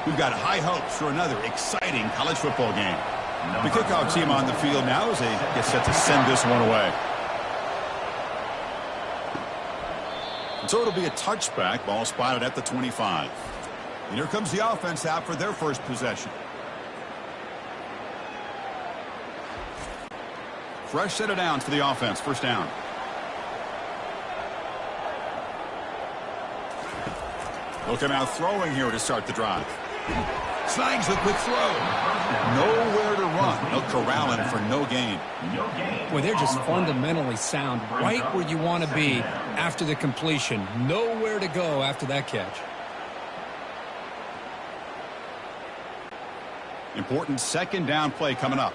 We've got high hopes for another exciting college football game. The kickoff team on the field now as they get set to send this one away. So it'll be a touchback, ball spotted at the 25. And here comes the offense out for their first possession. Fresh set of downs for the offense, first down. They'll come out throwing here to start the drive. Snags the quick throw. Nowhere to run. No corralling for no gain. Boy, they're just fundamentally sound, right where you want to be after the completion. Nowhere to go after that catch. Important second down play coming up.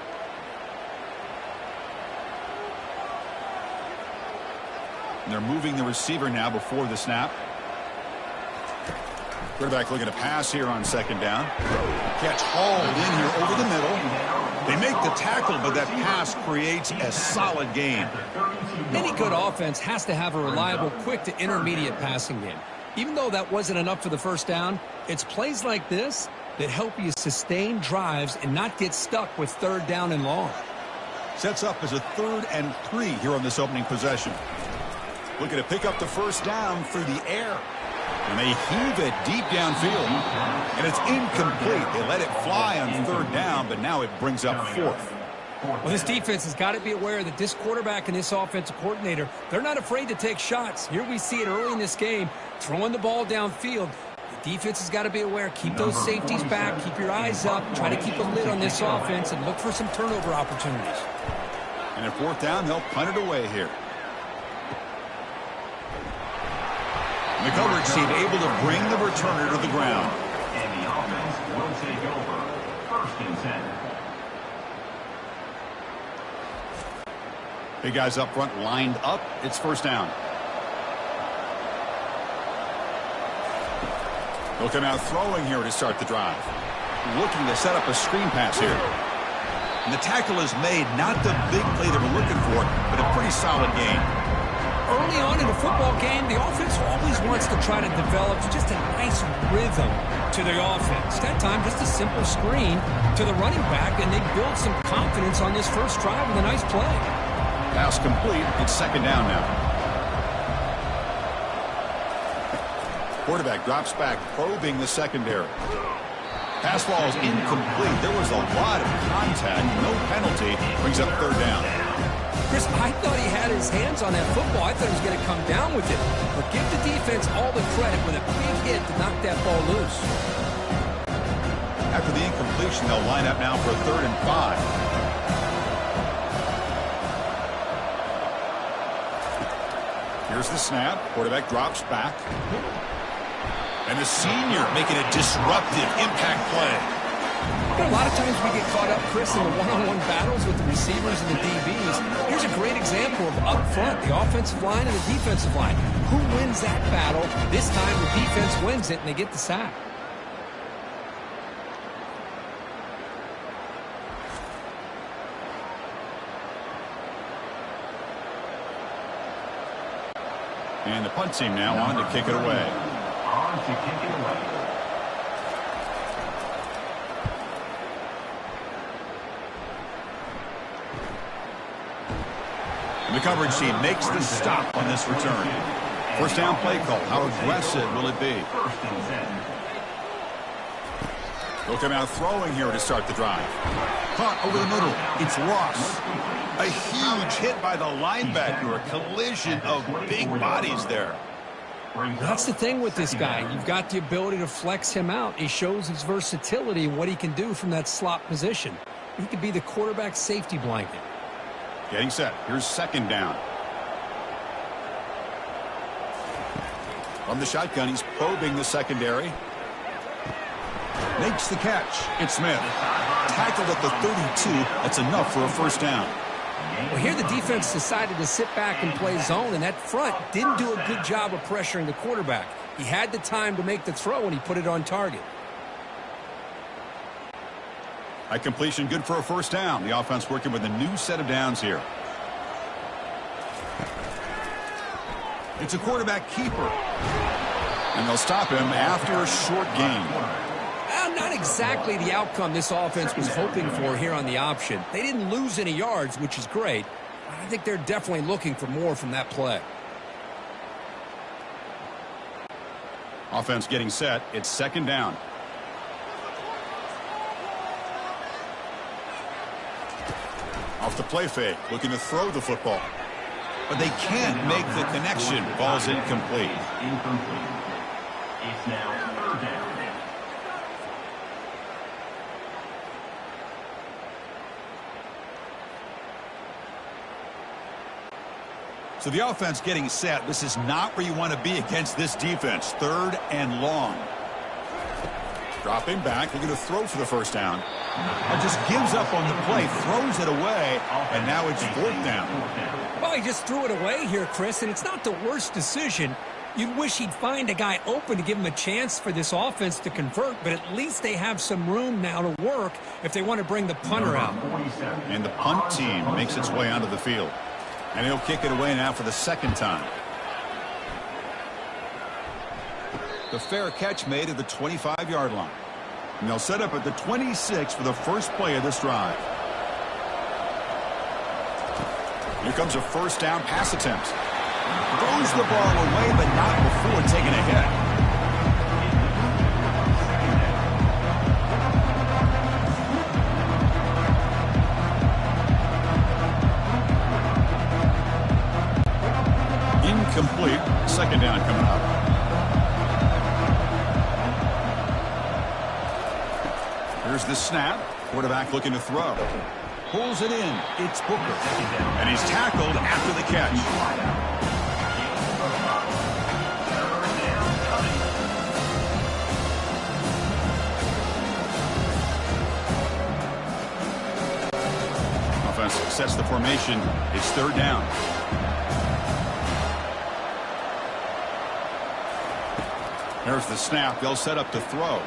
And they're moving the receiver now before the snap. Quarterback looking to pass here on second down. Catch hauled in here over the middle. They make the tackle, but that pass creates a solid gain. Any good offense has to have a reliable, quick to intermediate passing game. Even though that wasn't enough for the first down, it's plays like this that help you sustain drives and not get stuck with third down and long. Sets up as a 3rd and 3 here on this opening possession. Looking to pick up the first down through the air. And they heave it deep downfield. And it's incomplete. They let it fly on 3rd down, but now it brings up 4th. Well, this defense has got to be aware that this quarterback and this offensive coordinator, they're not afraid to take shots. Here we see it early in this game, throwing the ball downfield. The defense has got to be aware. Keep those safeties back. Keep your eyes up. Try to keep a lid on this offense and look for some turnover opportunities. And at 4th down, they'll punt it away here. The coverage team able to bring the returner to the ground. And the offense will take over. 1st and 10. Big guys up front lined up. It's first down. They'll come out throwing here to start the drive. Looking to set up a screen pass here. And the tackle is made. Not the big play they were looking for, but a pretty solid gain. Early on in a football game, the offense always wants to try to develop just a nice rhythm to their offense. That time, just a simple screen to the running back, and they build some confidence on this first drive with a nice play. Pass complete. It's second down now. Quarterback drops back, probing the secondary. Pass ball is incomplete. There was a lot of contact. No penalty. Brings up 3rd down. Chris, I thought he had his hands on that football. I thought he was going to come down with it. But give the defense all the credit with a big hit to knock that ball loose. After the incompletion, they'll line up now for a 3rd and 5. Here's the snap. Quarterback drops back. And the senior making a disruptive impact play. You know, a lot of times we get caught up, Chris, in the one-on-one battles with the receivers and the DBs. Here's a great example of up front, the offensive line and the defensive line. Who wins that battle? This time the defense wins it, and they get the sack. And the punt team now on to kick it away. On to kick it away. The coverage team makes the stop on this return. First down play call. How aggressive will it be? 1st and 10. They'll come out throwing here to start the drive. Caught over the middle. It's lost. A huge hit by the linebacker. A collision of big bodies there. That's the thing with this guy. You've got the ability to flex him out. He shows his versatility and what he can do from that slot position. He could be the quarterback's safety blanket. Getting set. Here's second down. From the shotgun, he's probing the secondary. Makes the catch. It's Smith. Tackled at the 32. That's enough for a first down. Well, here the defense decided to sit back and play zone, and that front didn't do a good job of pressuring the quarterback. He had the time to make the throw, and he put it on target. High completion, good for a first down. The offense working with a new set of downs here. It's a quarterback keeper. And they'll stop him after a short gain. Not exactly the outcome this offense was hoping for here on the option. They didn't lose any yards, which is great. I think they're definitely looking for more from that play. Offense getting set. It's second down. Off the play fake, looking to throw the football. But they can't make the connection. Ball's incomplete. It's now third down. So the offense getting set. This is not where you want to be against this defense. Third and long. Dropping back, looking to throw for the first down. And just gives up on the play, throws it away, and now it's fourth down. Well, he just threw it away here, Chris, and it's not the worst decision. You'd wish he'd find a guy open to give him a chance for this offense to convert, but at least they have some room now to work if they want to bring the punter out. And the punt team makes its way onto the field. And he'll kick it away now for the second time. The fair catch made at the 25-yard line. And they'll set up at the 26 for the first play of this drive. Here comes a first down pass attempt. Throws the ball away, but not before taking a hit. Incomplete. Second down coming up. Here's the snap. Quarterback looking to throw. Pulls it in. It's Booker. And he's tackled after the catch. Offense sets the formation. It's third down. There's the snap. They'll set up to throw.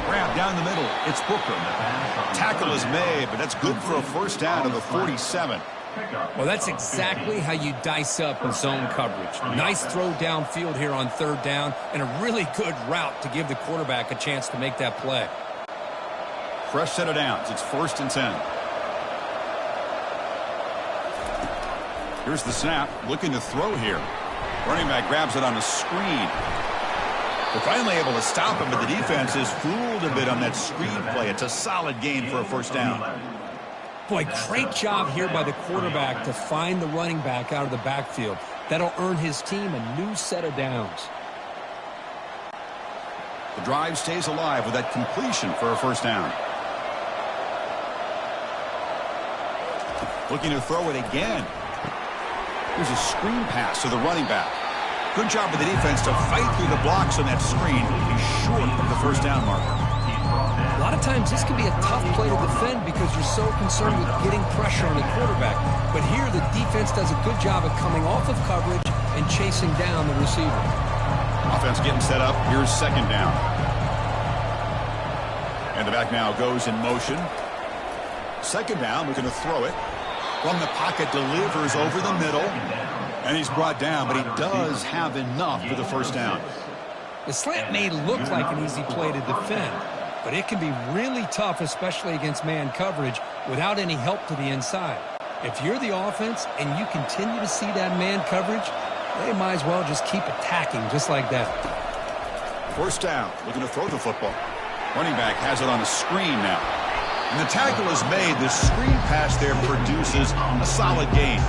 Grab down the middle. It's Booker. Tackle is made, but that's good for a first down to the 47. Well, that's exactly how you dice up a zone coverage. Nice throw downfield here on third down, and a really good route to give the quarterback a chance to make that play. Fresh set of downs. It's first and 10. Here's the snap. Looking to throw here. Running back grabs it on a screen. They're finally able to stop him, but the defense is fooled a bit on that screen play. It's a solid gain for a first down. Boy, great job here by the quarterback to find the running back out of the backfield. That'll earn his team a new set of downs. The drive stays alive with that completion for a first down. Looking to throw it again. Here's a screen pass to the running back. Good job of the defense to fight through the blocks on that screen. He's short of the first down marker. A lot of times this can be a tough play to defend because you're so concerned with getting pressure on the quarterback. But here the defense does a good job of coming off of coverage and chasing down the receiver. Offense getting set up. Here's second down. And the back now goes in motion. Second down, looking to throw it. From the pocket, delivers over the middle. And he's brought down, but he does have enough for the first down. The slant may look like an easy play to defend, but it can be really tough, especially against man coverage, without any help to the inside. If you're the offense and you continue to see that man coverage, they might as well just keep attacking just like that. First down, looking to throw the football. Running back has it on a screen now. And the tackle is made. The screen pass there produces a solid gain.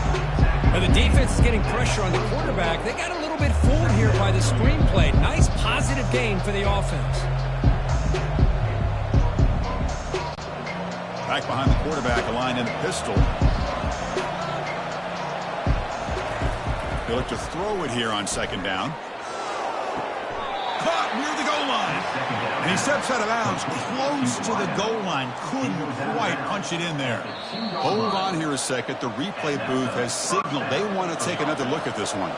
And the defense is getting pressure on the quarterback. They got a little bit fooled here by the screen play. Nice positive gain for the offense. Back behind the quarterback, aligned in the pistol. They look to throw it here on second down. Caught near the goal line. And he steps out of bounds close to the goal line. Couldn't quite punch it in there. Hold on here a second. The replay booth has signaled they want to take another look at this one.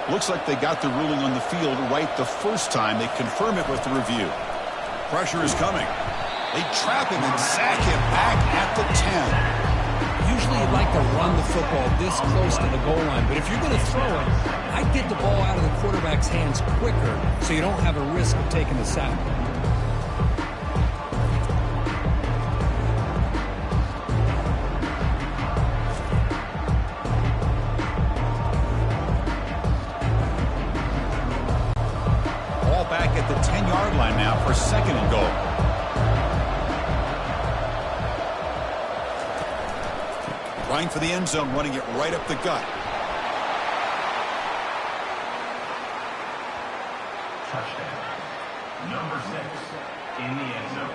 Looks like they got the ruling on the field right the first time. They confirm it with the review. Pressure is coming. They trap him and sack him back at the 10. Usually you'd like to run the football this close to the goal line, but if you're going to throw it, I'd get the ball out of the quarterback's hands quicker so you don't have a risk of taking the sack. shotgun now for 2nd and goal. Trying for the end zone, running it right up the gut. Touchdown. Number 6 in the end zone.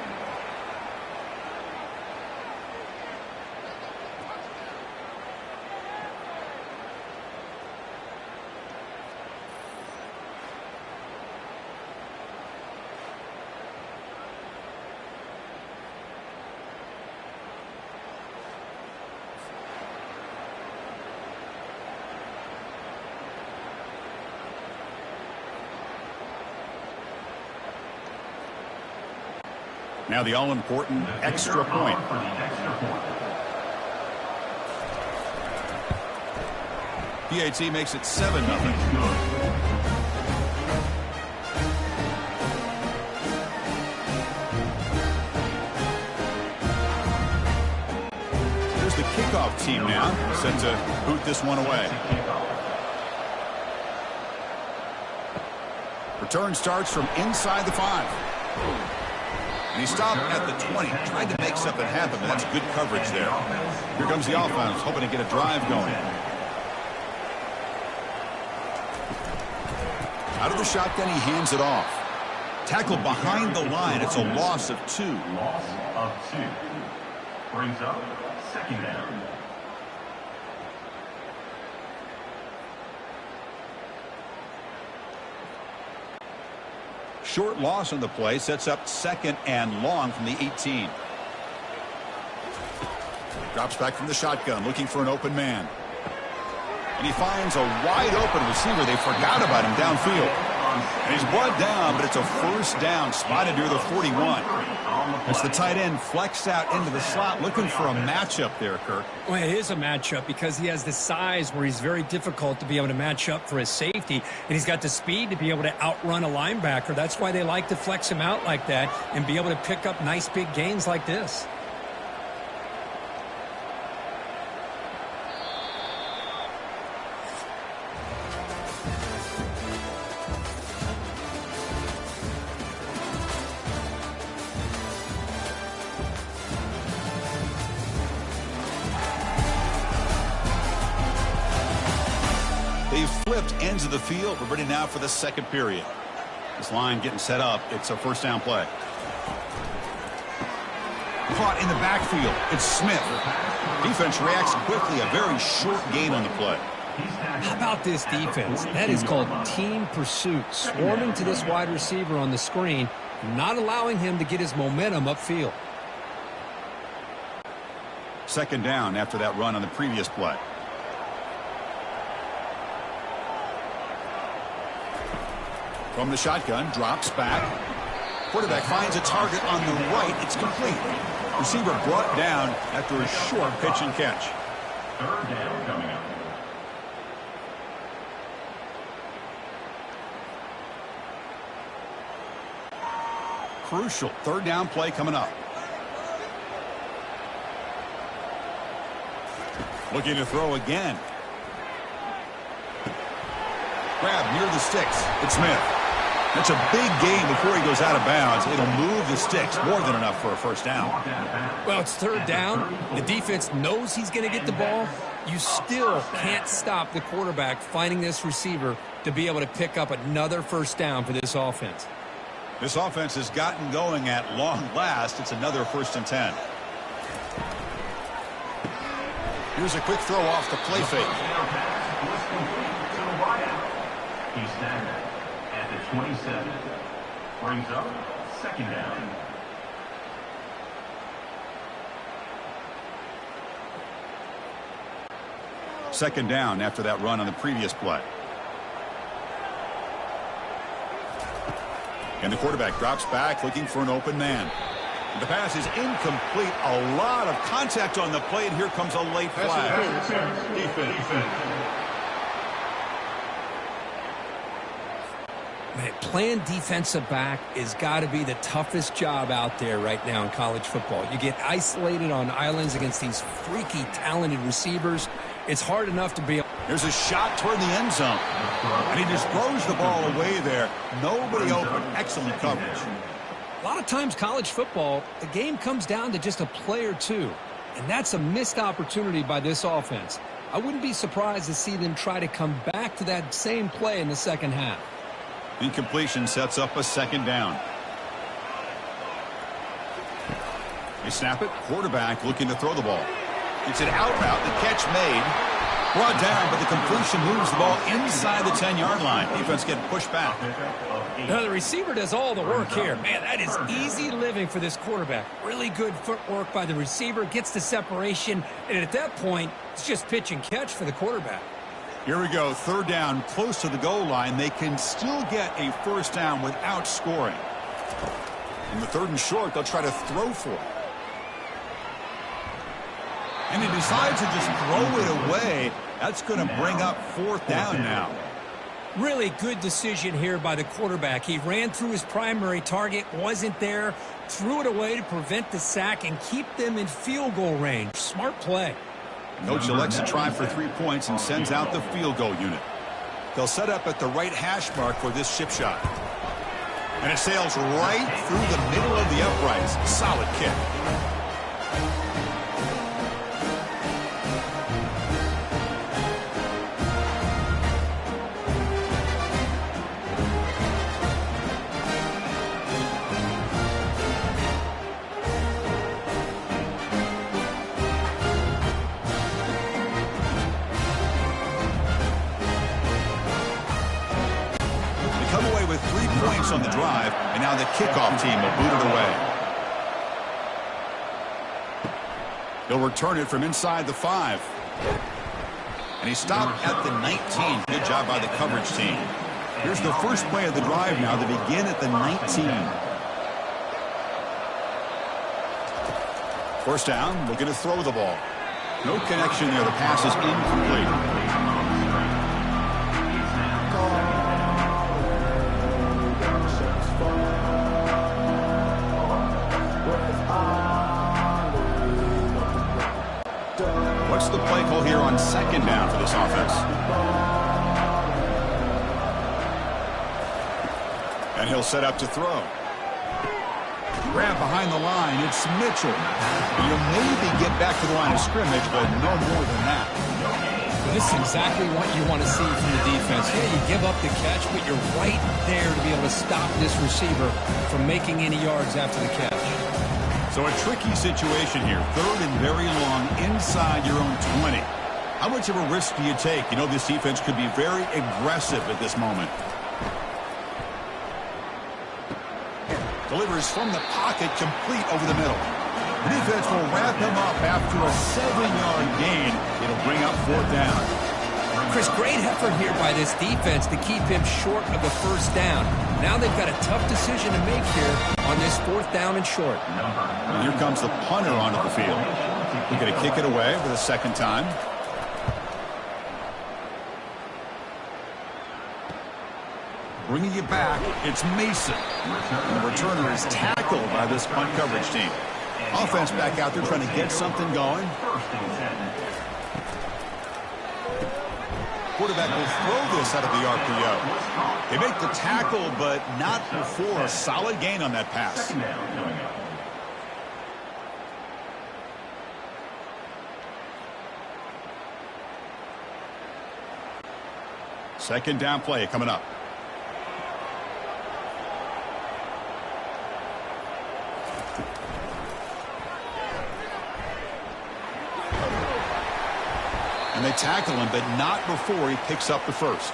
Now the all-important extra point. PAT makes it 7-0. Here's the kickoff team now, set to boot this one away. Return starts from inside the 5. And he stopped at the 20, tried to make something happen, but that's good coverage there. Here comes the offense, hoping to get a drive going. Out of the shotgun, he hands it off. Tackled behind the line, it's a loss of 2. Loss of 2. Brings up 2nd down. Short loss on the play sets up 2nd and long from the 18. Drops back from the shotgun, looking for an open man. And he finds a wide open receiver. They forgot about him downfield. And he's brought down, but it's a 1st down, spotted near the 41. It's the tight end flexed out into the slot, looking for a matchup there, Kirk. Well, it is a matchup because he has the size where he's very difficult to be able to match up for his safety, and he's got the speed to be able to outrun a linebacker. That's why they like to flex him out like that and be able to pick up nice big gains like this. They've flipped ends of the field. We're ready now for the 2nd period. This line getting set up. It's a 1st down play. Caught in the backfield. It's Smith. Defense reacts quickly. A very short gain on the play. How about this defense? That is called team pursuit. Swarming to this wide receiver on the screen, not allowing him to get his momentum upfield. 2nd down after that run on the previous play. From the shotgun, drops back. Quarterback finds a target on the right. It's complete. Receiver brought down after a short pitch and catch. 3rd down coming up. Crucial 3rd down play coming up. Looking to throw again. Grab near the sticks. It's Smith. That's a big gain before he goes out of bounds. It'll move the sticks, more than enough for a 1st down. Well, it's 3rd down. The defense knows he's going to get the ball. You still can't stop the quarterback finding this receiver to be able to pick up another 1st down for this offense. This offense has gotten going at long last. It's another 1st and 10. Here's a quick throw off the play fake. He's snagged at the 27. Brings up 2nd down. Second down after that run on the previous play. And the quarterback drops back looking for an open man. The pass is incomplete. A lot of contact on the play, and here comes a late flag. Defense. Man, playing defensive back has got to be the toughest job out there right now in college football. You get isolated on islands against these freaky, talented receivers. It's hard enough to be. Here's a shot toward the end zone. And he just throws the ball away there. Nobody open. Excellent coverage. A lot of times college football, the game comes down to just a play or two. And that's a missed opportunity by this offense. I wouldn't be surprised to see them try to come back to that same play in the second half. Incompletion sets up a second down. They snap it. Quarterback looking to throw the ball. It's an out route. The catch made. Brought down, but the completion moves the ball inside the 10-yard line. Defense getting pushed back. Now the receiver does all the work here. Man, that is easy living for this quarterback. Really good footwork by the receiver. Gets the separation. And at that point, it's just pitch and catch for the quarterback. Here we go. Third down, close to the goal line. They can still get a first down without scoring. In the third and short, they'll try to throw for it. And he decides to just throw it away. That's going to bring up fourth down now. Really good decision here by the quarterback. He ran through his primary target, wasn't there, threw it away to prevent the sack and keep them in field goal range. Smart play. Coach elects to try for 3 points and sends out the field goal unit. They'll set up at the right hash mark for this chip shot. And it sails right through the middle of the uprights. Solid kick. On the drive, and now the kickoff team will boot it away. They'll return it from inside the 5. And he stopped at the 19. Good job by the coverage team. Here's the first play of the drive now. They begin at the 19. First down, looking to throw the ball. No connection there. The pass is incomplete. What's the play call here on second down for this offense? And he'll set up to throw. Grab behind the line. It's Mitchell. You'll maybe get back to the line of scrimmage, but no more than that. This is exactly what you want to see from the defense. Yeah, you give up the catch, but you're right there to be able to stop this receiver from making any yards after the catch. So a tricky situation here. Third and very long inside your own 20. How much of a risk do you take? You know, this defense could be very aggressive at this moment. Delivers from the pocket, complete over the middle. The defense will wrap him up after a 7-yard gain. It'll bring up fourth down. Chris, great effort here by this defense to keep him short of the first down. Now they've got a tough decision to make here on this fourth down and short. And here comes the punter onto the field. We're going to kick it away for the second time. Bringing it back, it's Mason. And the returner is tackled by this punt coverage team. Offense back out there trying to get something going. Quarterback will throw this out of the RPO. They make the tackle, but not before a solid gain on that pass. Second down play coming up. And they tackle him, but not before he picks up the first.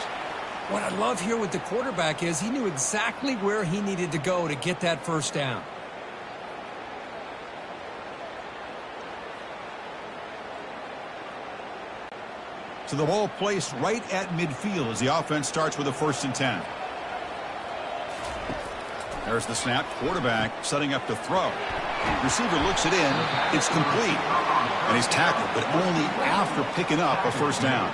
What I love here with the quarterback is he knew exactly where he needed to go to get that first down. So the ball placed right at midfield as the offense starts with a 1st and 10. There's the snap. Quarterback setting up to throw. Receiver looks it in. It's complete. And he's tackled, but only after picking up a first down.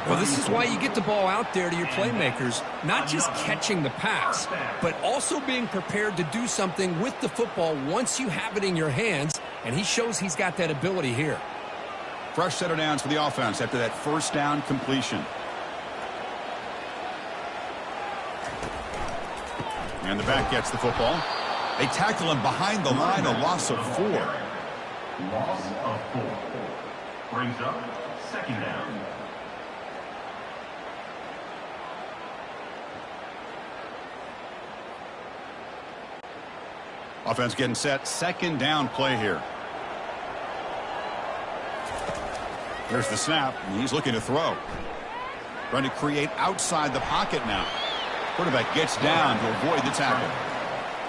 Well, this is why you get the ball out there to your playmakers, not just catching the pass, but also being prepared to do something with the football once you have it in your hands, and he shows he's got that ability here. Fresh set of downs for the offense after that first down completion. And the back gets the football. They tackle him behind the line, a loss of 4. Loss of 4. Brings up second down. Offense getting set. Second down play here. There's the snap, and he's looking to throw. Trying to create outside the pocket now. Quarterback gets down to avoid the tackle.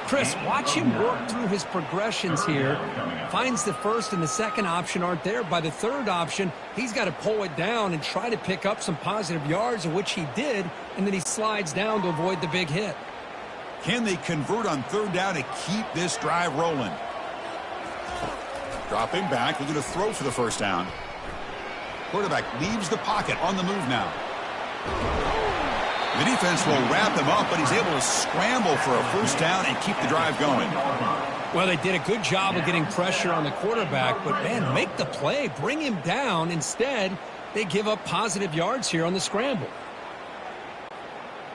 Chris, watch him work through his progressions here. Finds the first and the second option aren't there. By the third option, he's got to pull it down and try to pick up some positive yards, of which he did, and then he slides down to avoid the big hit. Can they convert on third down to keep this drive rolling? Dropping back, looking to throw for the first down. Quarterback leaves the pocket on the move now. The defense will wrap him up, but he's able to scramble for a first down and keep the drive going. Well, they did a good job of getting pressure on the quarterback, but, man, make the play, bring him down. Instead, they give up positive yards here on the scramble.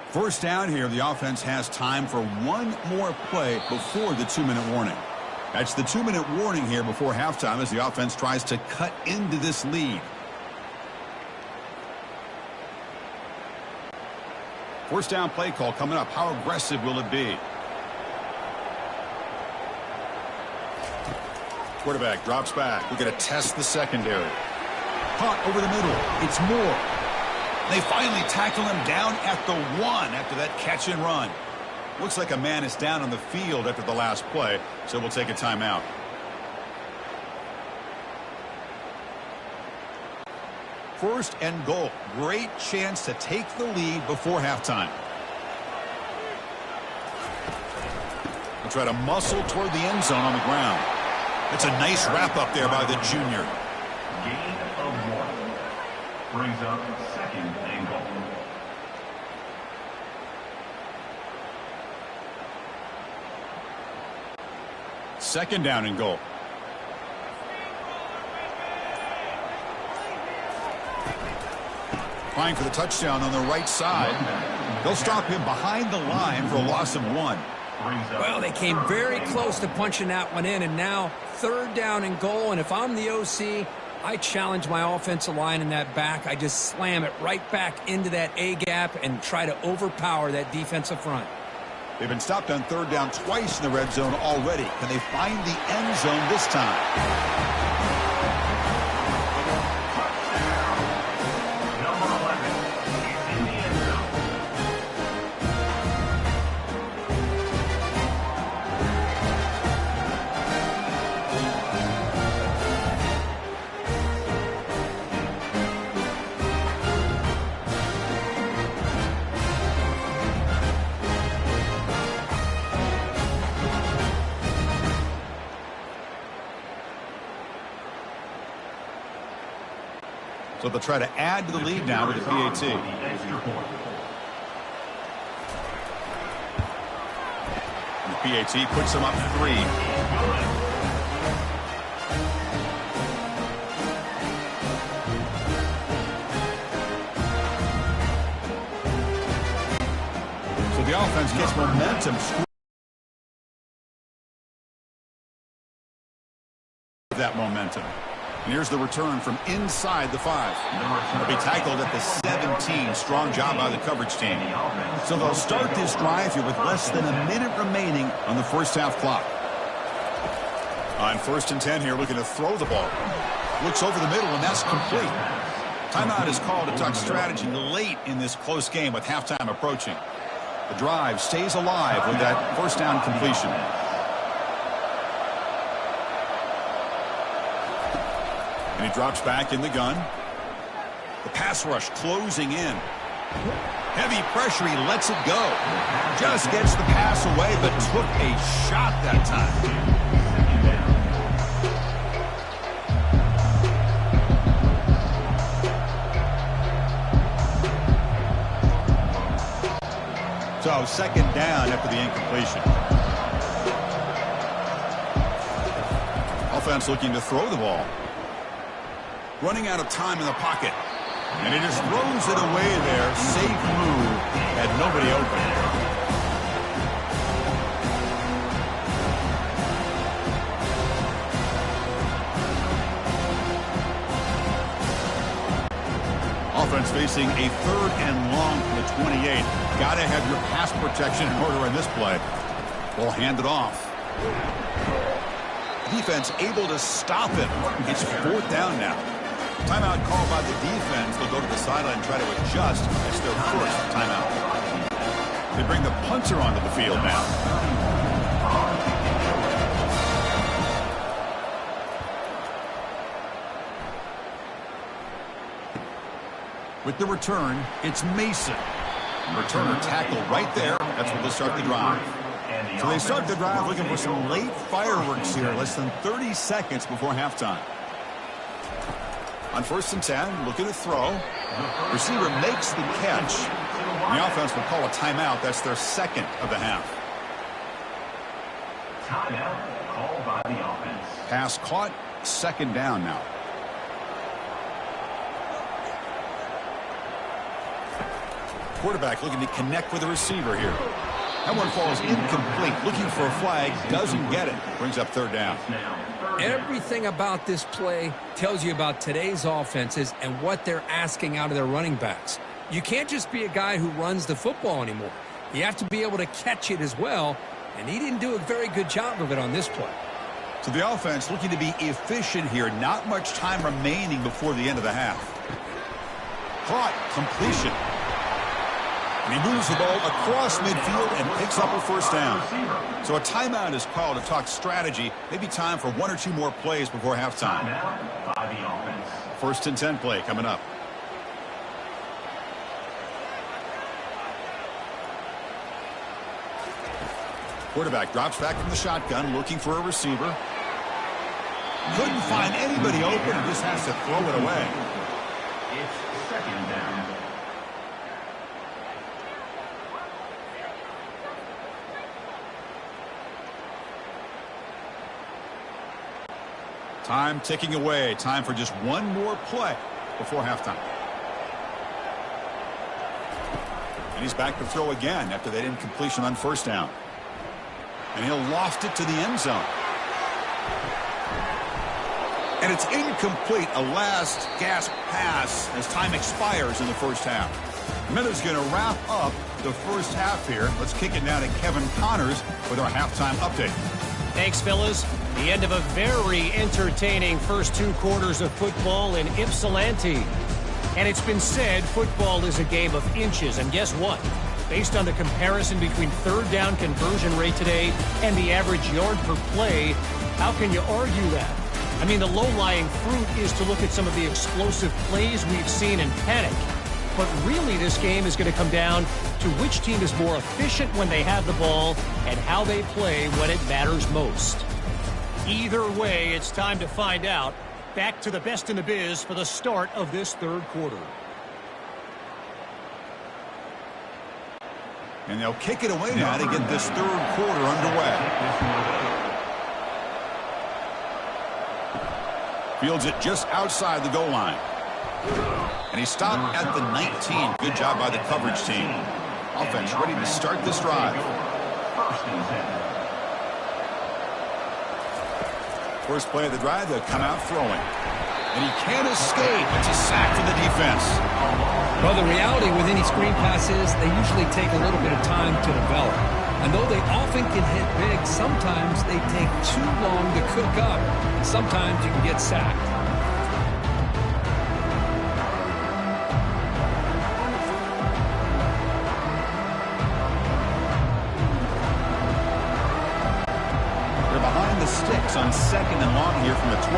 First down here, the offense has time for one more play before the 2-minute warning. That's the 2-minute warning here before halftime as the offense tries to cut into this lead. First down play call coming up. How aggressive will it be? Quarterback drops back. We're going to test the secondary. Punt over the middle. It's Moore. They finally tackle him down at the 1 after that catch and run. Looks like a man is down on the field after the last play, so we'll take a timeout. First and goal. Great chance to take the lead before halftime. We'll try to muscle toward the end zone on the ground. It's a nice wrap up there by the junior. Gain of 1. Brings up second and goal. Second down and goal. Trying for the touchdown on the right side. They'll stop him behind the line for a loss of 1. Well, they came very close to punching that one in, and now third down and goal. And if I'm the OC, I challenge my offensive line in that back. I just slam it right back into that A gap and try to overpower that defensive front. They've been stopped on third down twice in the red zone already. Can they find the end zone this time? So they'll try to add to the lead now with the PAT. And the PAT puts them up 3. So the offense gets momentum. That momentum. And here's the return from inside the 5. They'll be tackled at the 17. Strong job by the coverage team. So they'll start this drive here with less than a minute remaining on the first half clock. On 1st and 10 here, looking to throw the ball. Looks over the middle, and that's complete. Timeout is called to talk strategy late in this close game with halftime approaching. The drive stays alive with that first down completion. And he drops back in the gun. The pass rush closing in. Heavy pressure, he lets it go. Just gets the pass away, but took a shot that time. So second down after the incompletion. Offense looking to throw the ball. running out of time in the pocket. And he just throws it away there. Safe move. Had nobody open. Offense facing a 3rd and long from the 28. Got to have your pass protection in order in this play. Ball handed off. Defense able to stop him. It's 4th down now. Timeout called by the defense. They'll go to the sideline and try to adjust. It's their first timeout. They bring the punter onto the field now. With the return, it's Mason. Returner tackle right there. That's where they'll start the drive. So they start the drive looking for some late fireworks here. Less than 30 seconds before halftime. On 1st and 10, looking to throw. Receiver makes the catch. And the offense will call a timeout. That's their 2nd of the half. Timeout called by the offense. Pass caught. 2nd down now. Quarterback looking to connect with the receiver here. That one falls incomplete. Looking for a flag. Doesn't get it. Brings up 3rd down. Everything about this play tells you about today's offenses and what they're asking out of their running backs. You can't just be a guy who runs the football anymore. You have to be able to catch it as well, and he didn't do a very good job of it on this play. So the offense looking to be efficient here. Not much time remaining before the end of the half. Caught. Completion. And he moves the ball across midfield and picks up a 1st down. So a timeout is called to talk strategy. Maybe time for 1 or 2 more plays before halftime. 1st and 10 play coming up. Quarterback drops back from the shotgun, looking for a receiver. Couldn't find anybody open and just has to throw it away. It's 2nd down. Time ticking away. Time for just 1 more play before halftime. And he's back to throw again after that incompletion on 1st down. And he'll loft it to the end zone. And it's incomplete. A last gasp pass as time expires in the 1st half. Miller's going to wrap up the 1st half here. Let's kick it now to Kevin Connors with our halftime update. Thanks, fellas. The end of a very entertaining first 2 quarters of football in Ypsilanti. And it's been said football is a game of inches. And guess what? Based on the comparison between 3rd down conversion rate today and the average yard per play, how can you argue that? I mean, the low-lying fruit is to look at some of the explosive plays we've seen in panic. But really, this game is going to come down to which team is more efficient when they have the ball and how they play when it matters most. Either way, it's time to find out. Back to the best in the biz for the start of this 3rd quarter. And they'll kick it away now to get this 3rd quarter underway. Fields it just outside the goal line. And he stopped at the 19. Good job by the coverage team. Offense ready to start this drive. 1st and 10. First play of the drive, they'll come out throwing. And he can't escape. It's a sack for the defense. Well, the reality with any screen pass is they usually take a little bit of time to develop. And though they often can hit big, sometimes they take too long to cook up. And sometimes you can get sacked. The sticks on 2nd and long here from the 12.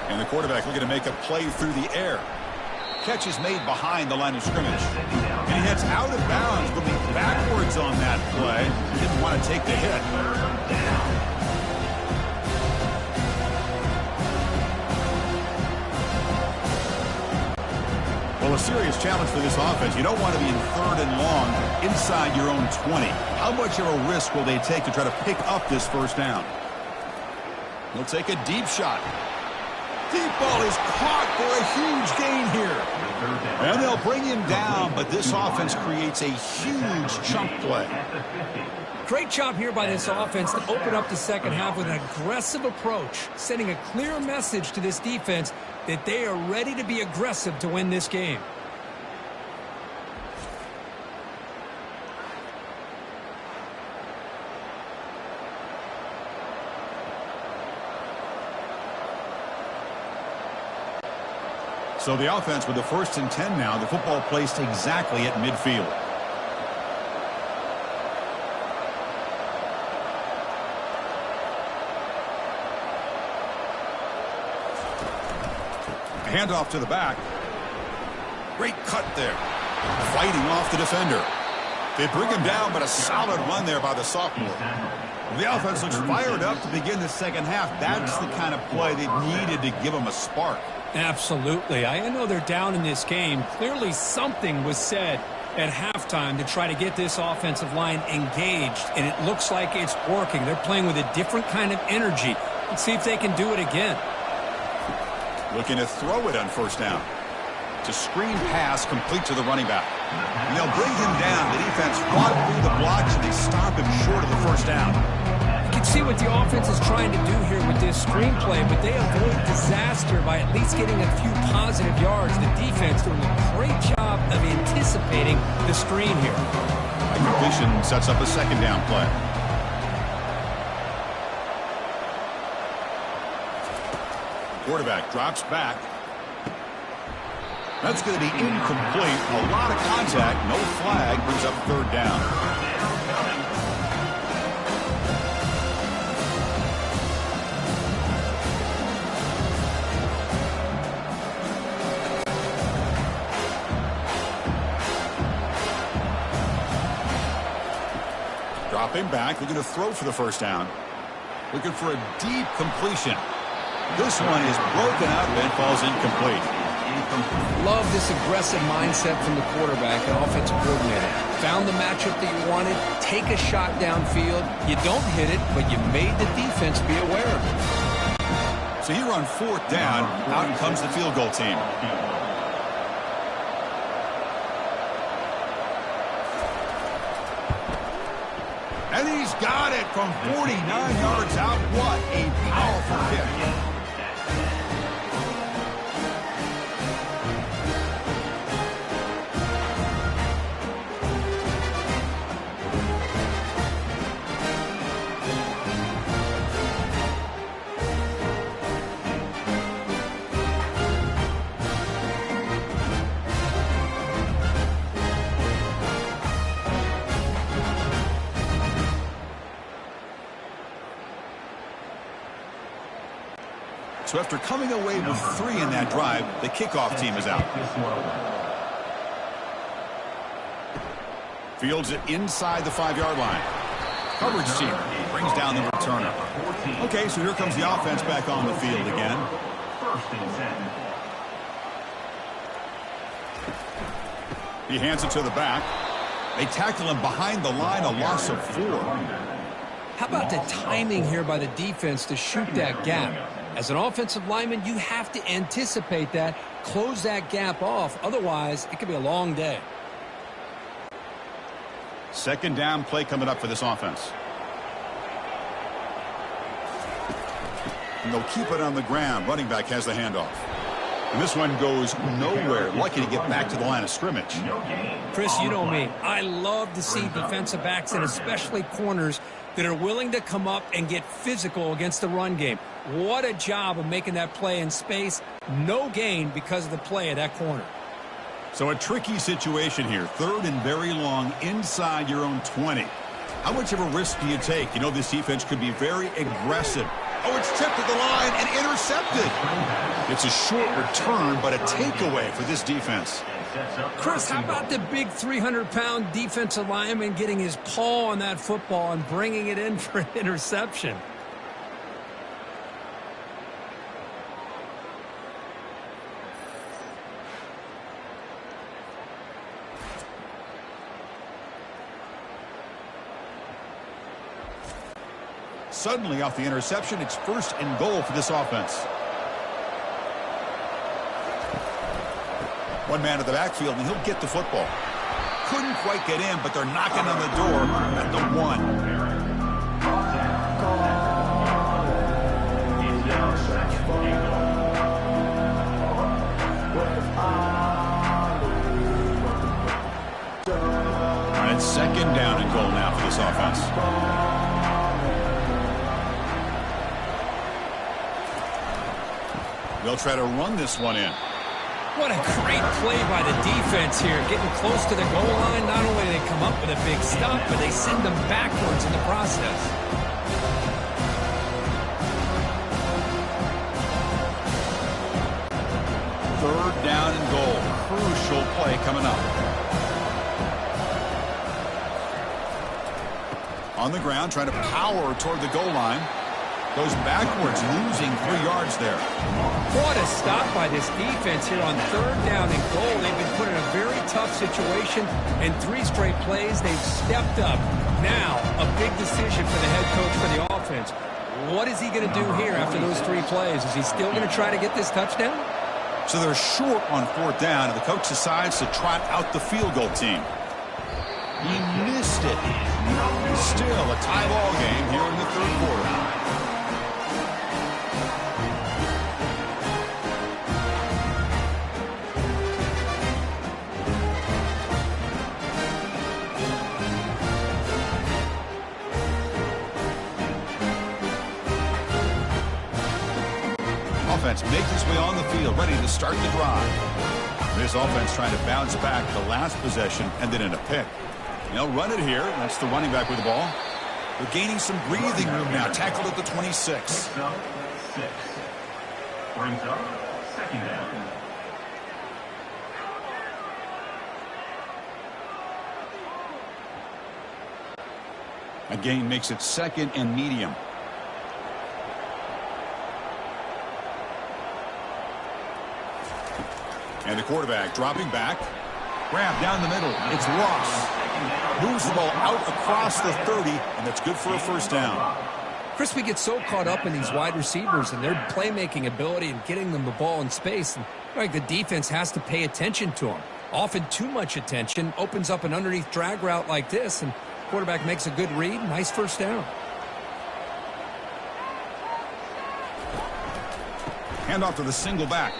And the quarterback looking to make a play through the air. Catch is made behind the line of scrimmage. And he heads out of bounds, moving backwards on that play. Didn't want to take the hit. Well, a serious challenge for this offense. You don't want to be in 3rd and long inside your own 20. How much of a risk will they take to try to pick up this 1st down? He'll take a deep shot. Deep ball is caught for a huge gain here. And they'll bring him down, but this offense creates a huge chunk play. Great job here by this offense to open up the second half with an aggressive approach, sending a clear message to this defense that they are ready to be aggressive to win this game. So the offense with the 1st and 10 now, the football placed exactly at midfield. Handoff to the back. Great cut there. Fighting off the defender. They bring him down, but a solid run there by the sophomore. The offense looks fired up to begin the second half. That's the kind of play they needed to give them a spark. Absolutely. I know they're down in this game. Clearly something was said at halftime to try to get this offensive line engaged, and it looks like it's working. They're playing with a different kind of energy. Let's see if they can do it again. Looking to throw it on 1st down. It's a screen pass complete to the running back. And they'll bring him down. The defense fought through the blocks, and they stop him short of the 1st down. You can see what the offense is trying to do here with this screenplay, but they avoid disaster by at least getting a few positive yards. The defense doing a great job of anticipating the screen here. A completion sets up a 2nd down play. Quarterback drops back. That's going to be incomplete. A lot of contact. No flag. Brings up 3rd down. Dropping back, looking to throw for the 1st down. Looking for a deep completion. This one is broken out and falls incomplete. Love this aggressive mindset from the quarterback and offensive coordinator. Found the matchup that you wanted, take a shot downfield. You don't hit it, but you made the defense be aware of it. So here on 4th down, out comes the field goal team. And he's got it from 49 yards out. What a powerful kick. So after coming away with 3 in that drive, the kickoff team is out. Fields it inside the 5-yard line. Coverage team brings down the returner. Okay, so here comes the offense back on the field again. 1st and 10. He hands it to the back. They tackle him behind the line, a loss of 4. How about the timing here by the defense to shoot that gap? As an offensive lineman, you have to anticipate that, close that gap off. Otherwise, it could be a long day. 2nd down play coming up for this offense. And they'll keep it on the ground. Running back has the handoff. And this one goes nowhere. Lucky to get back to the line of scrimmage. Chris, you know me. I love to see defensive backs and especially corners that are willing to come up and get physical against the run game. What a job of making that play in space. No gain because of the play of that corner. So a tricky situation here. 3rd and very long inside your own 20. How much of a risk do you take? You know this defense could be very aggressive. Oh, it's tipped at the line and intercepted. It's a short return, but a takeaway for this defense. Chris, how about the big 300-pound defensive lineman getting his paw on that football and bringing it in for an interception? Suddenly, off the interception, it's 1st and goal for this offense. One man to the backfield, and he'll get the football. Couldn't quite get in, but they're knocking on the door at the 1. And it's 2nd down and goal now for this offense. They'll try to run this one in. What a great play by the defense here. Getting close to the goal line, not only do they come up with a big stop, but they send them backwards in the process. Third down and goal. Crucial play coming up. On the ground, trying to power toward the goal line. Goes backwards, losing 3 yards there. What a stop by this defense here on 3rd down and goal. They've been put in a very tough situation, and 3 straight plays, they've stepped up. Now, a big decision for the head coach for the offense. What is he going to do here after those 3 plays? Is he still going to try to get this touchdown? So they're short on 4th down, and the coach decides to trot out the field goal team. He missed it. Still a tie ball game here in the 3rd quarter. Offense makes its way on the field, ready to start the drive. This offense trying to bounce back. The last possession ended in a pick. They'll run it here. That's the running back with the ball. They're gaining some breathing room now. Tackled at the 26. Brings up 2nd down. A gain makes it 2nd and medium. And the quarterback dropping back. Grab down the middle. It's Ross. Moves the ball out across the 30, and that's good for a 1st down. Chris, we get so caught up in these wide receivers and their playmaking ability and getting them the ball in space. And like the defense has to pay attention to them. Often too much attention opens up an underneath drag route like this, and quarterback makes a good read. Nice 1st down. Hand off to the single back.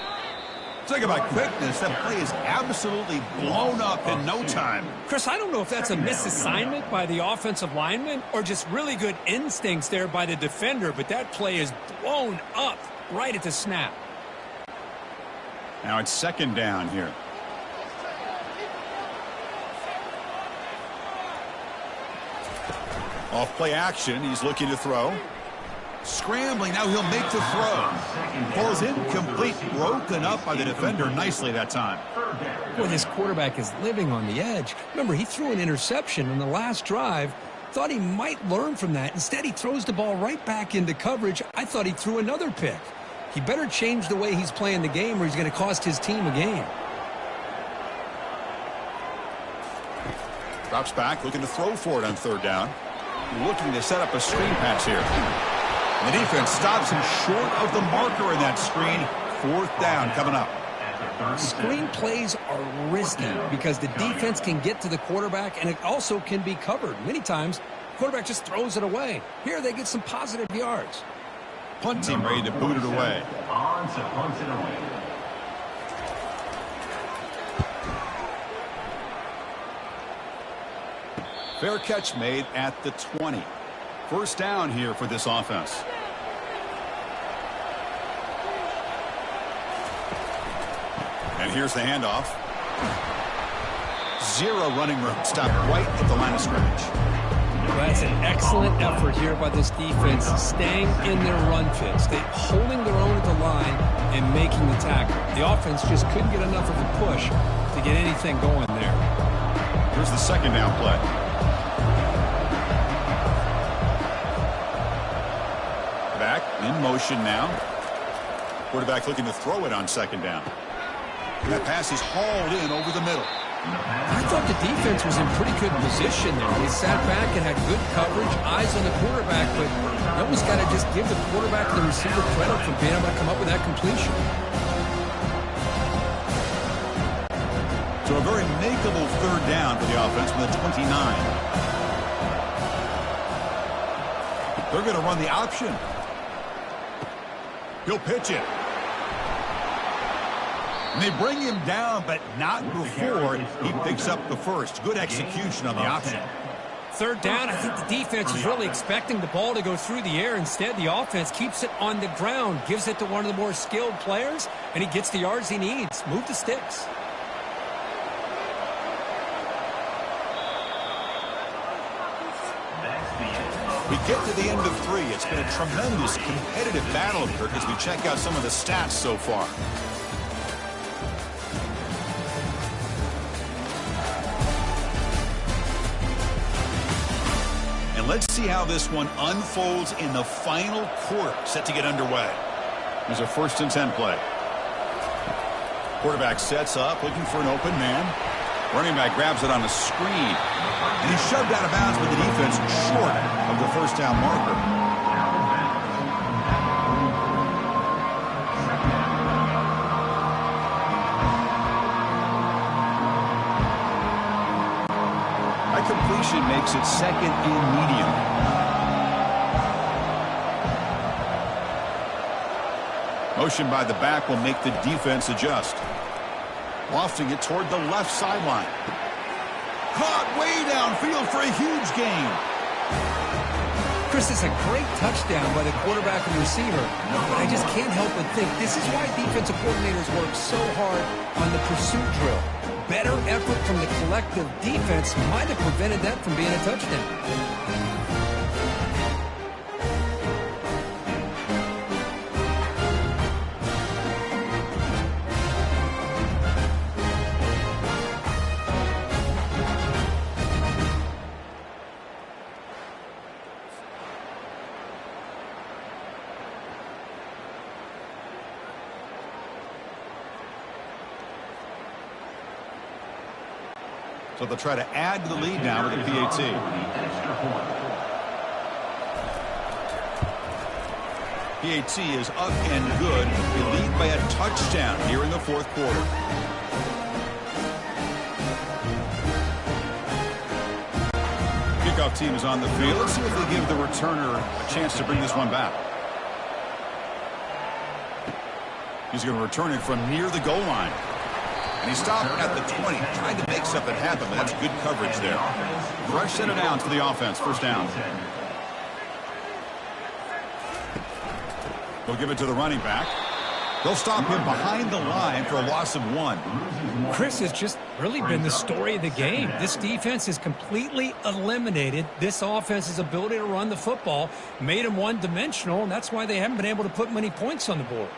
Talk about quickness. That play is absolutely blown up in no time. Chris, I don't know if that's a misassignment by the offensive lineman or just really good instincts there by the defender, but that play is blown up right at the snap. Now it's 2nd down here. Off play action. He's looking to throw. Scrambling, now he'll make the throw. Ball is incomplete, broken up by the defender nicely that time. Boy, this quarterback is living on the edge. Remember, he threw an interception in the last drive. Thought he might learn from that. Instead, he throws the ball right back into coverage. I thought he threw another pick. He better change the way he's playing the game or he's going to cost his team a game. Drops back, looking to throw for it on 3rd down. Looking to set up a screen pass here. The defense stops him short of the marker in that screen. 4th down coming up. Screen plays are risky because the defense can get to the quarterback, and it also can be covered. Many times, the quarterback just throws it away. Here, they get some positive yards. Punt team ready to boot it away. On to punt it away. Fair catch made at the 20. 1st down here for this offense. And here's the handoff. 0 running room. Stopped right at the line of scrimmage. That's an excellent effort here by this defense, staying in their run fits. They holding their own at the line and making the tackle. The offense just couldn't get enough of a push to get anything going there. Here's the 2nd down play. Back in motion now. Quarterback looking to throw it on 2nd down. And that pass is hauled in over the middle. I thought the defense was in pretty good position there. They sat back and had good coverage, eyes on the quarterback, but you almost got to just give the quarterback and the receiver credit for being able to come up with that completion. So a very makeable third down for the offense from the 29. They're going to run the option. He'll pitch it. And they bring him down, but not before he picks up the first. Good execution on the option. Third down, I think the defense is really expecting the ball to go through the air. Instead, the offense keeps it on the ground, gives it to one of the more skilled players, and he gets the yards he needs. Move the sticks. We get to the end of 3. It's been a tremendous competitive battle here as we check out some of the stats so far. And let's see how this one unfolds in the final quarter, set to get underway. There's a 1st and 10 play. Quarterback sets up, looking for an open man. Running back grabs it on a screen. And he's shoved out of bounds with the defense short of the first down marker. That completion makes it 2nd and medium. Motion by the back will make the defense adjust. Lofting it toward the left sideline. Caught way downfield for a huge gain. Chris, it's a great touchdown by the quarterback and receiver, but I just can't help but think this is why defensive coordinators work so hard on the pursuit drill. Better effort from the collective defense might have prevented that from being a touchdown. So they'll try to add to the lead now with a PAT. PAT is up and good. They lead by a touchdown here in the 4th quarter. Kickoff team is on the field. Let's see if they give the returner a chance to bring this one back. He's going to return it from near the goal line. And he stopped at the 20, trying to make something happen, but that's good coverage there. Fresh set of downs for the offense, 1st down. They'll give it to the running back. They'll stop him behind the line for a loss of 1. Chris, has just really been the story of the game. This defense has completely eliminated this offense's ability to run the football, made them one-dimensional, and that's why they haven't been able to put many points on the board.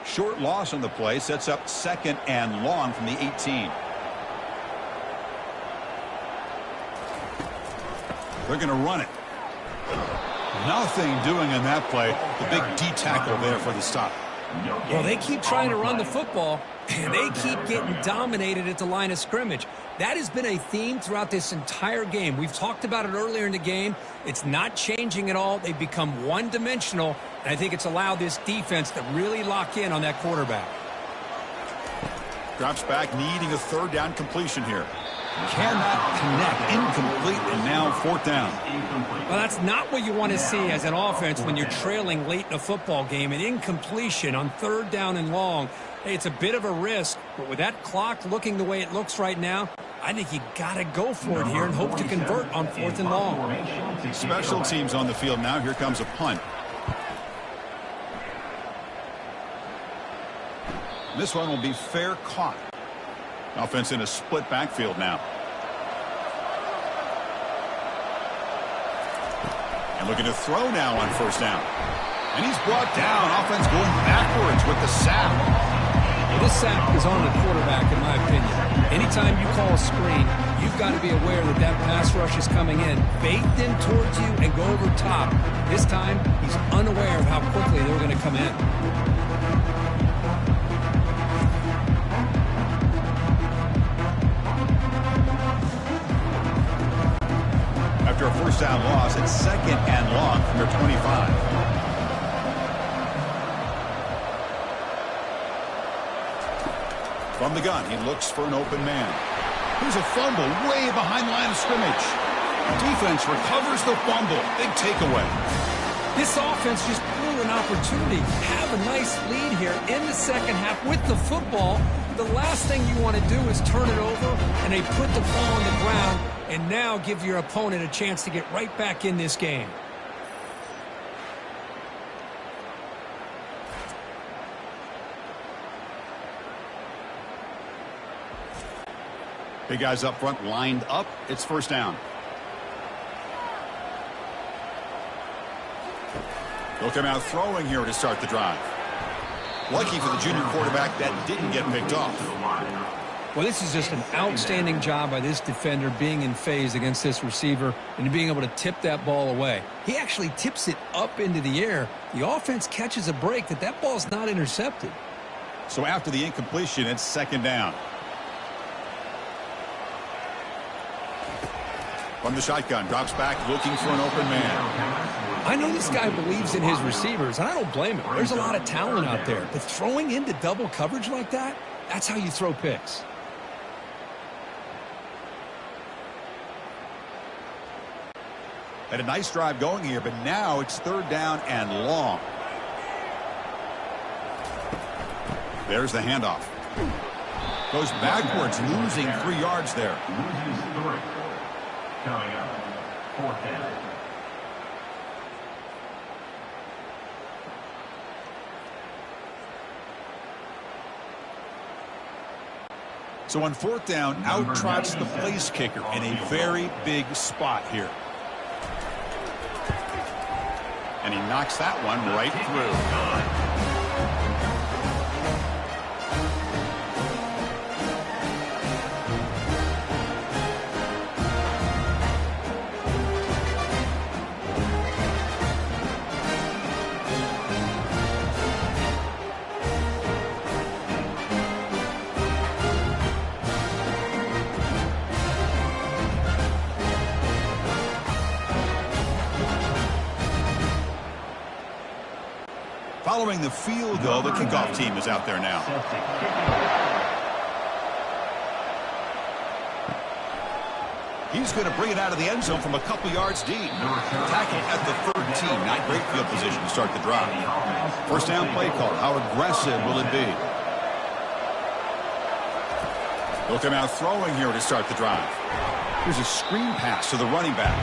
Short loss on the play sets up 2nd and long from the 18. They're going to run it. Nothing doing in that play. The big D tackle there for the stop. Well, they keep trying to run the football, and they keep getting dominated at the line of scrimmage. That has been a theme throughout this entire game. We've talked about it earlier in the game. It's not changing at all. They've become one-dimensional, and I think it's allowed this defense to really lock in on that quarterback. Drops back, needing a 3rd down completion here. Cannot connect. Incomplete, and now 4th down. Well, that's not what you want to see as an offense when you're trailing late in a football game. An incompletion on 3rd down and long. Hey, it's a bit of a risk, but with that clock looking the way it looks right now, I think you got to go for it here and hope to convert on 4th and long. Special teams on the field now. Here comes a punt. This one will be fair caught. Offense in a split backfield now. And looking to throw now on 1st down. And he's brought down. Offense going backwards with the sack. Well, this sack is on the quarterback, in my opinion. Anytime you call a screen, you've got to be aware that that pass rush is coming in. Bait them towards you and go over top. This time, he's unaware of how quickly they're going to come in. After a first down loss, it's 2nd and long from their 25. From the gun, he looks for an open man. Here's a fumble way behind the line of scrimmage. Defense recovers the fumble. Big takeaway. This offense just blew an opportunity. Have a nice lead here in the second half with the football. The last thing you want to do is turn it over, and they put the ball on the ground and now give your opponent a chance to get right back in this game. Big guys up front lined up. It's first down. They'll come out throwing here to start the drive. Lucky for the junior quarterback that didn't get picked off. Well, this is just an outstanding job by this defender being in phase against this receiver and being able to tip that ball away. He actually tips it up into the air. The offense catches a break that ball's not intercepted. So after the incompletion, it's 2nd down. From the shotgun, drops back looking for an open man. I know this guy believes in his receivers, and I don't blame him. There's a lot of talent out there. But throwing into double coverage like that, that's how you throw picks. Had a nice drive going here, but now it's 3rd down and long. There's the handoff. Goes backwards, losing 3 yards there. Loses 3. Coming up, 4th down. So on 4th down, out trots the place kicker in a very big spot here. And he knocks that one right through. Following the field goal, the kickoff team is out there now. He's going to bring it out of the end zone from a couple yards deep. Tackle at the 13. Not great field position to start the drive. First down play call. How aggressive will it be? They'll come out throwing here to start the drive. Here's a screen pass to the running back.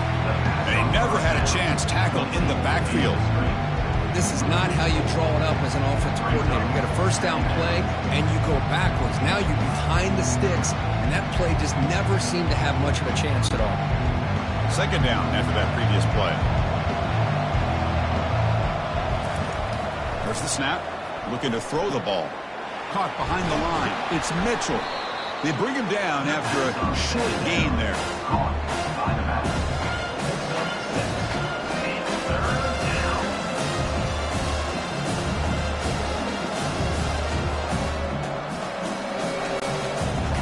And he never had a chance. Tackle in the backfield. This is not how you draw it up as an offensive coordinator. You get a first down play, and you go backwards. Now you're behind the sticks, and that play just never seemed to have much of a chance at all. 2nd down after that previous play. There's the snap. Looking to throw the ball. Caught behind the line. It's Mitchell. They bring him down after a short gain there.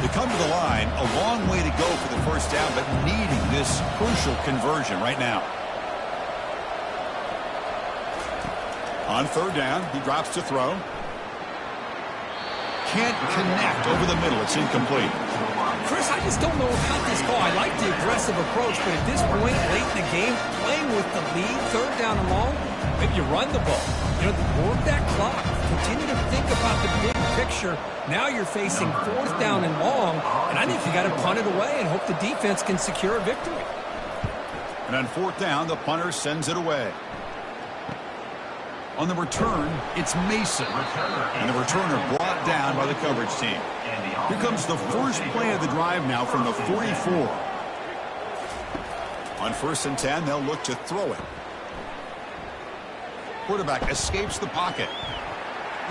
Come to the line, a long way to go for the first down, but needing this crucial conversion right now. On 3rd down, he drops to throw. Can't connect over the middle. It's incomplete. Chris, I just don't know about this call. I like the aggressive approach, but at this point, late in the game, playing with the lead, 3rd down and long, maybe you run the ball. You know, work that clock. Continue to think about the big picture. Now you're facing 4th down and long, and I think you got to punt it away and hope the defense can secure a victory. And on 4th down, the punter sends it away. On the return, it's Mason. And the returner brought down by the coverage team. Here comes the first play of the drive now from the 44. On 1st and 10, they'll look to throw it. Quarterback escapes the pocket.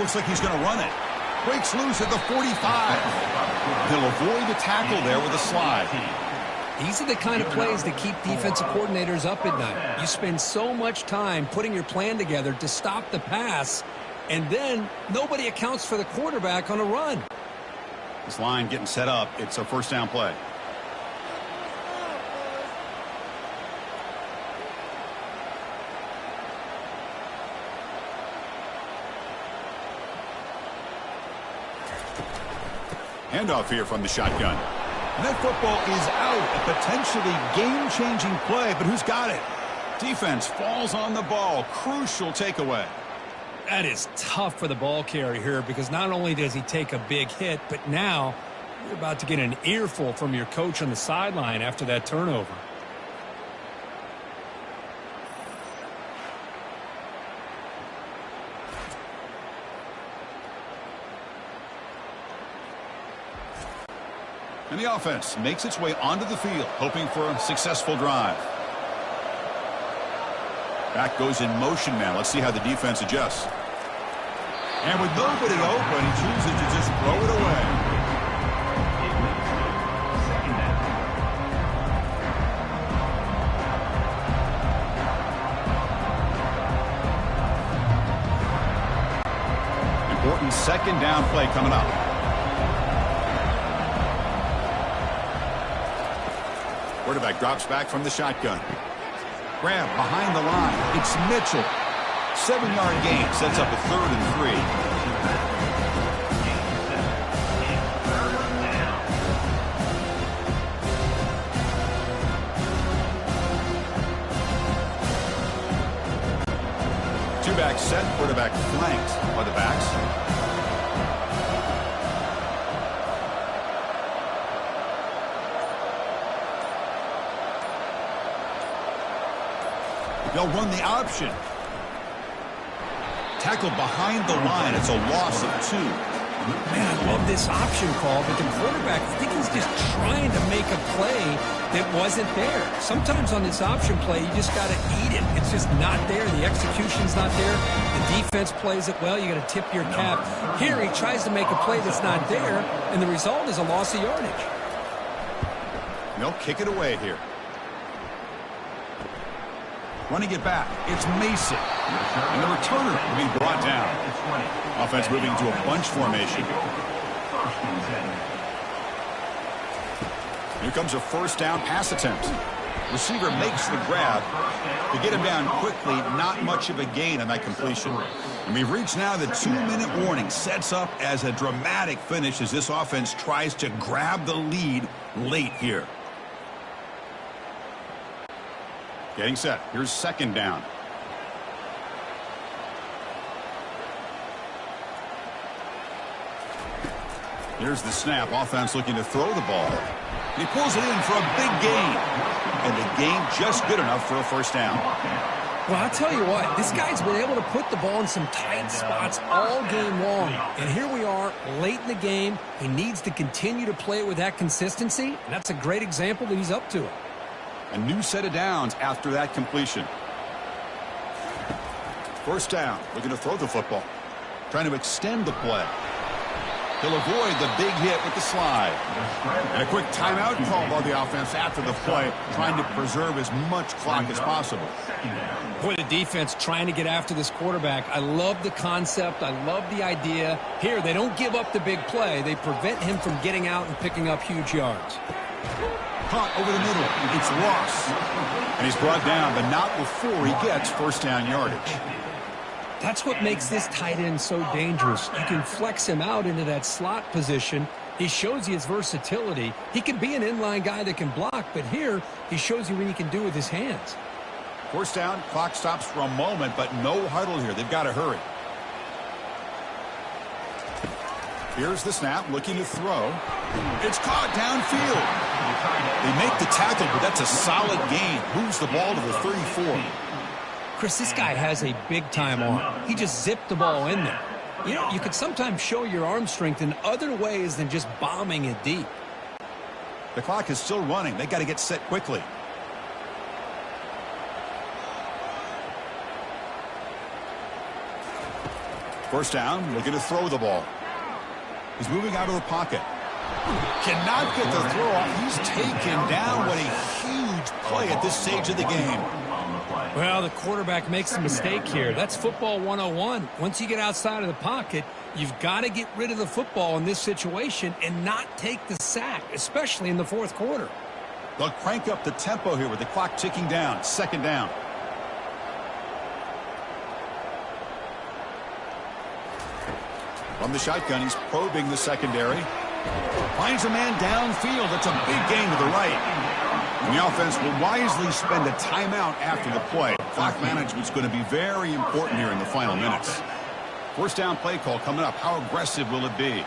Looks like he's going to run it. Breaks loose at the 45. He'll avoid the tackle there with a slide. These are the kind of plays that keep defensive coordinators up at night. You spend so much time putting your plan together to stop the pass, and then nobody accounts for the quarterback on a run. This line getting set up. It's a first down play. Handoff here from the shotgun. And that football is out. A potentially game-changing play, but who's got it? Defense falls on the ball. Crucial takeaway. That is tough for the ball carrier here because not only does he take a big hit, but now you're about to get an earful from your coach on the sideline after that turnover. And the offense makes its way onto the field, hoping for a successful drive. Back goes in motion now. Let's see how the defense adjusts. And with nobody open, he chooses to just throw it away. Important second down play coming up. Quarterback drops back from the shotgun. Grab behind the line. It's Mitchell. 7-yard gain sets up a 3rd and 3. Two-back set, quarterback flanked by the backs. They'll run the option. Tackled behind the line. It's a loss of 2. Man, I love this option call, but the quarterback, I think he's just trying to make a play that wasn't there. Sometimes on this option play, you just got to eat it. It's just not there. The execution's not there. The defense plays it well. You got to tip your cap. Here, he tries to make a play that's not there, and the result is a loss of yardage. They'll kick it away here. Running it back, it's Mason. And the returner will be brought down. Offense moving to a bunch formation. Here comes a first down pass attempt. Receiver makes the grab. To get him down quickly, not much of a gain on that completion. And we've reached now the 2-minute warning. Sets up as a dramatic finish as this offense tries to grab the lead late here. Getting set. Here's second down. Here's the snap. Offense looking to throw the ball. He pulls it in for a big gain. And the gain just good enough for a first down. Well, I'll tell you what. This guy's been able to put the ball in some tight spots all game long. And here we are late in the game. He needs to continue to play with that consistency. And that's a great example that he's up to it. A new set of downs after that completion. First down. Looking to throw the football. Trying to extend the play. He'll avoid the big hit with the slide. And a quick timeout call by the offense after the play, trying to preserve as much clock as possible. Boy, the defense trying to get after this quarterback. I love the concept. I love the idea. Here, they don't give up the big play. They prevent him from getting out and picking up huge yards. Caught over the middle. It's lost. And he's brought down, but not before he gets first down yardage. That's what makes this tight end so dangerous. You can flex him out into that slot position. He shows you his versatility. He can be an inline guy that can block, but here he shows you what he can do with his hands. First down, clock stops for a moment, but no huddle here. They've got to hurry. Here's the snap, looking to throw. It's caught downfield. They make the tackle, but that's a solid gain. Moves the ball to the 34. Chris, this guy has a big-time arm. He just zipped the ball in there. You know, you could sometimes show your arm strength in other ways than just bombing it deep. The clock is still running. They got to get set quickly. First down, looking to throw the ball. He's moving out of the pocket. Cannot get the throw off. He's taken down. What a huge play at this stage of the game. Well, the quarterback makes a mistake here. That's football 101. Once you get outside of the pocket, you've got to get rid of the football in this situation and not take the sack, especially in the fourth quarter. They'll crank up the tempo here with the clock ticking down. Second down. From the shotgun, he's probing the secondary. Finds a man downfield. It's a big gain to the right. And the offense will wisely spend a timeout after the play. Clock management is going to be very important here in the final minutes. First down play call coming up. How aggressive will it be?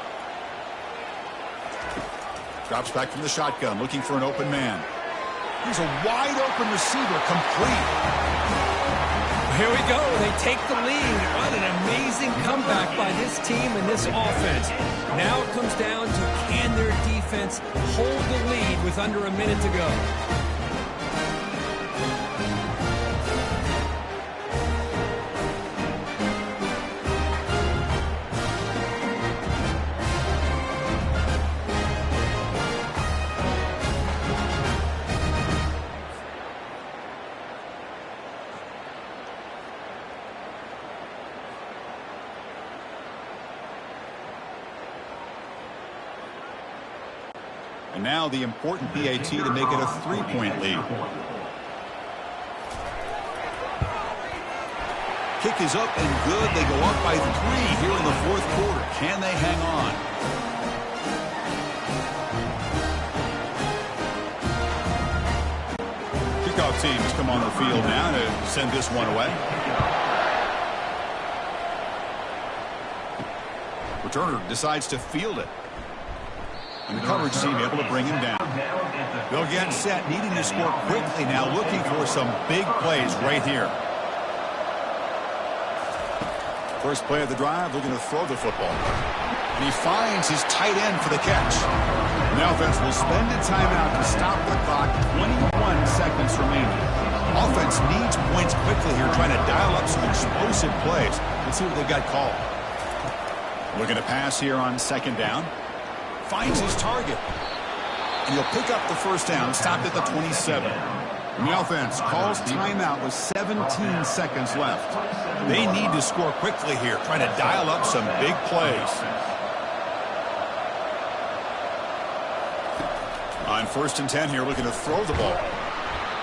Drops back from the shotgun, looking for an open man. Here's a wide-open receiver, complete. Here we go. They take the lead. What an amazing comeback by this team and this offense. Now it comes down to can their defense hold the lead with under a minute to go. And now the important PAT to make it a 3-point lead. Kick is up and good. They go up by 3 here in the fourth quarter. Can they hang on? Kickoff team has come on the field now to send this one away. Returner decides to field it. And the coverage team able to bring him down. They'll get set, needing to score quickly now, looking for some big plays right here. First play of the drive, looking to throw the football. And he finds his tight end for the catch. And the offense will spend a timeout to stop the clock. 21 seconds remaining. Offense needs points quickly here, trying to dial up some explosive plays. Let's see what they've got called. Looking to pass here on second down. Finds his target. And he'll pick up the first down, stopped at the 27. And the offense calls timeout with 17 seconds left. They need to score quickly here, trying to dial up some big plays. On 1st and 10 here, looking to throw the ball.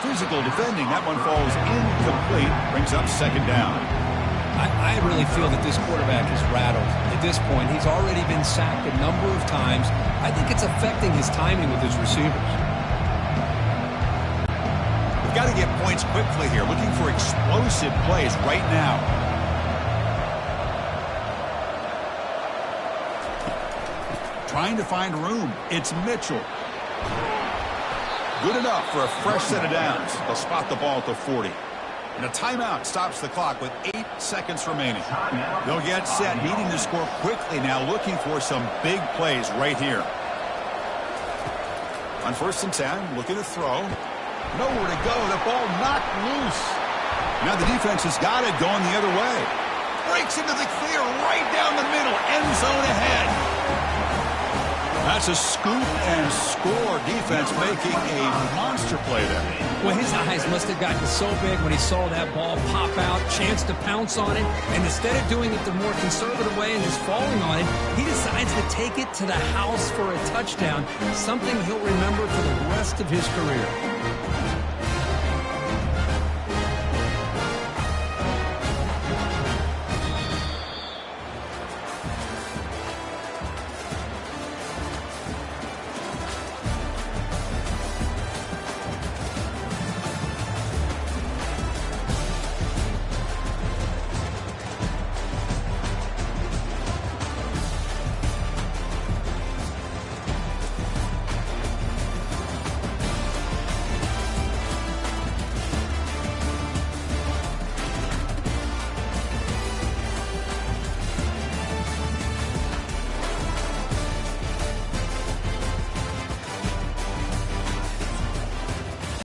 Physical defending, that one falls incomplete, brings up second down. I really feel that this quarterback is rattled. At this point, he's already been sacked a number of times. I think it's affecting his timing with his receivers. We've got to get points quickly here, looking for explosive plays right now. Trying to find room. It's Mitchell. Good enough for a fresh set of downs. They'll spot the ball at the 40. And a timeout stops the clock with 8 seconds remaining. They'll get set, needing to score quickly now, looking for some big plays right here. On 1st and 10, looking to throw. Nowhere to go. The ball knocked loose. Now the defense has got it going the other way. Breaks into the clear right down the middle. End zone ahead. That's a scoop and score. Defense making a monster play there. Well, his eyes must have gotten so big when he saw that ball pop out, chance to pounce on it, and instead of doing it the more conservative way and just falling on it, he decides to take it to the house for a touchdown, something he'll remember for the rest of his career.